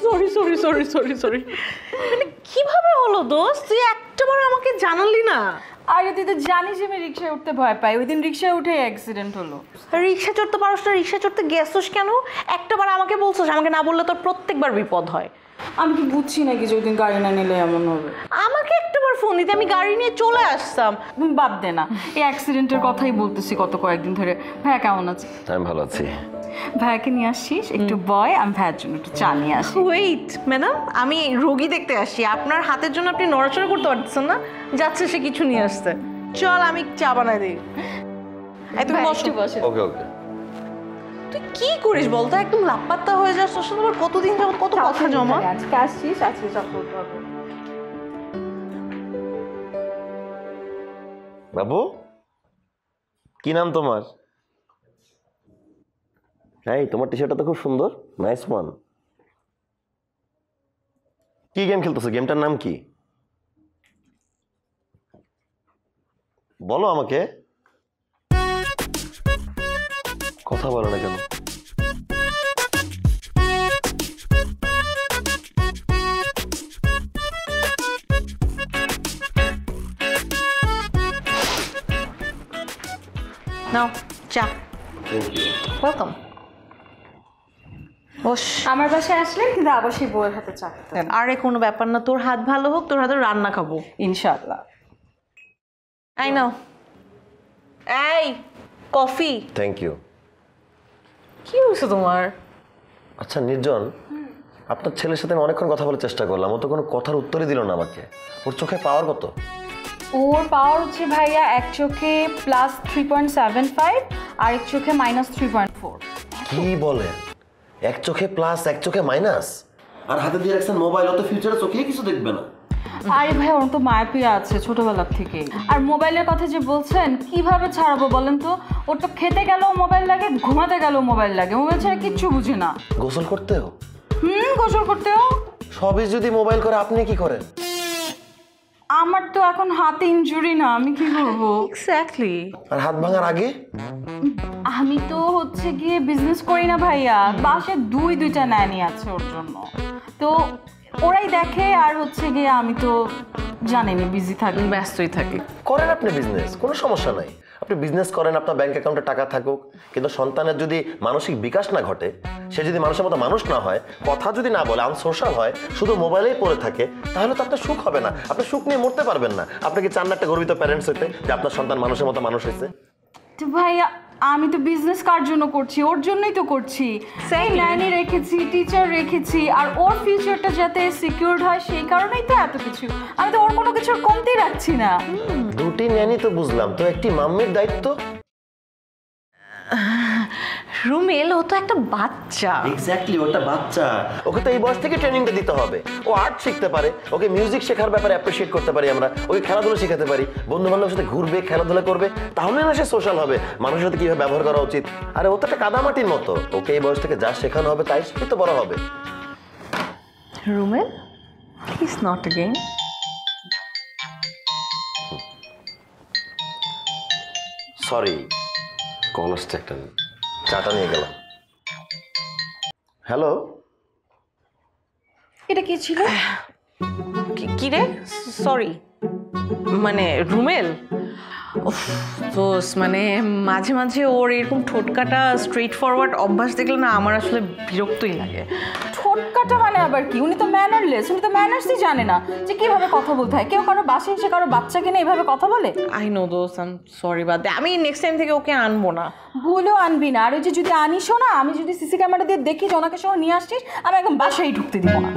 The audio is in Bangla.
Sorry sorry sorry sorry sorry মানে কিভাবে হলো দোস্ত, তুই একটাবার আমাকে জানালি না? আরে তুই তো জানিস আমি রিক্সায় উঠতে ভয় পাই, ওই দিন রিক্সায় উঠে অ্যাক্সিডেন্ট হলো। রিক্সা চড়তে পারোস না, রিক্সা চড়তে গেছোস কেন? একটাবার আমাকে বলছোস, আমাকে না বললে তোর প্রত্যেকবার বিপদ হয়। আমি কি বুঝছি নাকি যে ওই দিন গাড়ি না নিলে এমন হবে? আমাকে একটাবার ফোন দিতে আমি গাড়ি নিয়ে চলে আসতাম। বাদ দে না, এই অ্যাক্সিডেন্টের কথাই বলতেছি কত কয়েকদিন ধরে। ভাইয়া কেমন আছে? আমি ভালো আছি। ভাইয়াকে নিয়ে আসছিস একটু বয়, আমি ভাইয়ার জন্য একটু চা নিয়ে আসি। ওয়েট ম্যাডাম, আমি রোগী দেখতে আসছি, আপনার হাতের জন্য আপনি নড়াচড়া করতে পারতেছেন না? যাচ্ছে সে কিছু নিয়ে আসতে। চল আমি চা বানাই দিই। তুমি বসো। ওকে ওকে। তুই কি করিস বলতো, একদম লাপাত্তা হয়ে যাস, তোর সাথে আবার কতদিন যাবত কত কথা জমা। আজকে আসছিস, আজকে চা করতে হবে। বাবু, কি নাম তোমার? হ্যাঁ, তোমার টি শার্টটা তো খুব সুন্দর, নাইস ওয়ান। কি গেম খেলতেছো? গেমটার নাম কি বলো আমাকে। কথা বলো না কেন? নাও চা। ওয়েলকাম। বস। আমার বাসায় আসলে কিন্তু আবার সেই বউয়ের হাতে চা খেতে। আরে কোনো ব্যাপার না, তোর হাত ভালো হোক, তোর হাতে রান্না খাবো ইনশাআল্লাহ। এই নাও, এই কফি। Thank you. কি হয়েছে তোমার? আচ্ছা নির্জন, আপনার ছেলের সাথে আমি অনেকক্ষণ কথা বলার চেষ্টা করলাম, ও তো কোনো কথার উত্তরই দিল না আমাকে। ওর চোখে পাওয়ার কত? ওর পাওয়ার হচ্ছে ভাইয়া এক চোখে +3.75 আর এক চোখে -3.4। কি বলে? এক চোখে প্লাস এক চোখে মাইনাস, আর হাতে দিয়ে রাখছেন মোবাইল, অত ফিউচারে চোখেই কিছু দেখবে না। আরে ভাই ওর তো মায়াপিয়া আছে ছোটবেলা থেকে। আর মোবাইলের কথা যে বলছেন, কিভাবে ছাড়াবো বলেন তো? ওর তো খেতে গেলেও মোবাইল লাগে, ঘুমাতে গেলেও মোবাইল লাগে, মোবাইল ছাড়া কিচ্ছু বুঝে না। গোসল করতেও? গোসল করতেও। সবই যদি মোবাইল করে, আপনি কি করেন? আমার তো এখন হাতে ইনজুরি না, আমি কি করবো? এক্স্যাক্টলি। আর হাত ভাঙার আগে? আমি তো হচ্ছে গিয়ে বিজনেস করি না ভাইয়া, বাসে দুইটা ন্যানি আছে ওর জন্য, তো ওরাই দেখে। আর হচ্ছে গিয়ে আমি তো জানেনি বিজি থাকি, ব্যস্তই থাকি। করেন আপনি বিজনেস, কোনো সমস্যা নাই। আপনি বিজনেস করেন, আপনার ব্যাংক অ্যাকাউন্টে টাকা থাকুক, কিন্তু সন্তানের যদি মানসিক বিকাশ না ঘটে, সে যদি মানুষের মতো মানুষ না হয়, কথা যদি না বলে, আনসোশ্যাল হয়, শুধু মোবাইলেই পড়ে থাকে, তাহলে তো আপনার সুখ হবে না। আপনি সুখ নিয়ে মরতে পারবেন না। আপনি কি চান না একটা গর্বিত প্যারেন্টস হইতে, যে আপনার সন্তান মানুষের মতো মানুষ হয়েছে? তো ভাইয়া আমি তো বিজনেস কার জন্য করছি? ওর জন্যই তো করছি। ন্যানি রেখেছি, টিচার রেখেছি, আর ওর ফিউচারটা যাতে সিকিউরড হয় সেই কারণেই তো এত কিছু। আমি তো ওর কোনো কিছুর কমতি রাখছি না। দুটি ন্যানি তো বুঝলাম, তো একটি মাম্মির দায়িত্ব। রুমেল, ও তো একটা বাচ্চা। এক্স্যাক্টলি, ওটা বাচ্চা। ওকে তো এই বয়স থেকে ট্রেনিংটা দিতে হবে। ও আর্ট শিখতে পারে, ওকে মিউজিক শেখার ব্যাপারে অ্যাপ্রিশিয়েট করতে পারি আমরা, ওকে খেলাধুলা শেখাতে পারি, বন্ধু বান্ধবের সাথে ঘুরবে, খেলাধুলা করবে, তাহলে না সে সোশ্যাল হবে, মানুষের সাথে কিভাবে ব্যবহার করা উচিত। আরে ও তো একটা কাদামাটির মতো, ওকে এই বয়স থেকে যা শেখানো হবে তাই শিখে তো বড় হবে। Rumel, please not again. Sorry, call আসছে একটা, চাটা নিয়ে গেলাম। হ্যালো, এটা কি ছিল? কি রে? সরি, মানে রুমেল, মানে মাঝে মাঝে ওর এরকম ঠোঁটকাটা স্ট্রেট ফরওয়ার্ড অভ্যাস দেখলে না আমার আসলে বিরক্তই লাগে। ঠোঁটকাটা মানে আবার কি? উনি তো ম্যানারলেস, উনি তো ম্যানার্সই জানে না যে কিভাবে কথা বলতে হয়। কেউ কারো বাসায় এসে কারো বাচ্চাকে নিয়ে এইভাবে কথা বলে? আই নো দোস্ত, আই এম সরি, বাদ দে, আমি নেক্সট টাইম থেকে ওকে আনবো না। ভুলেও আনবি না। আর ওই যে যদি আনিসও না, আমি যদি সিসি ক্যামেরা দিয়ে দেখি যে ওনাকে সহ নিয়ে আসছিস, আমি একদম বাসায় ঢুকতে দিব না।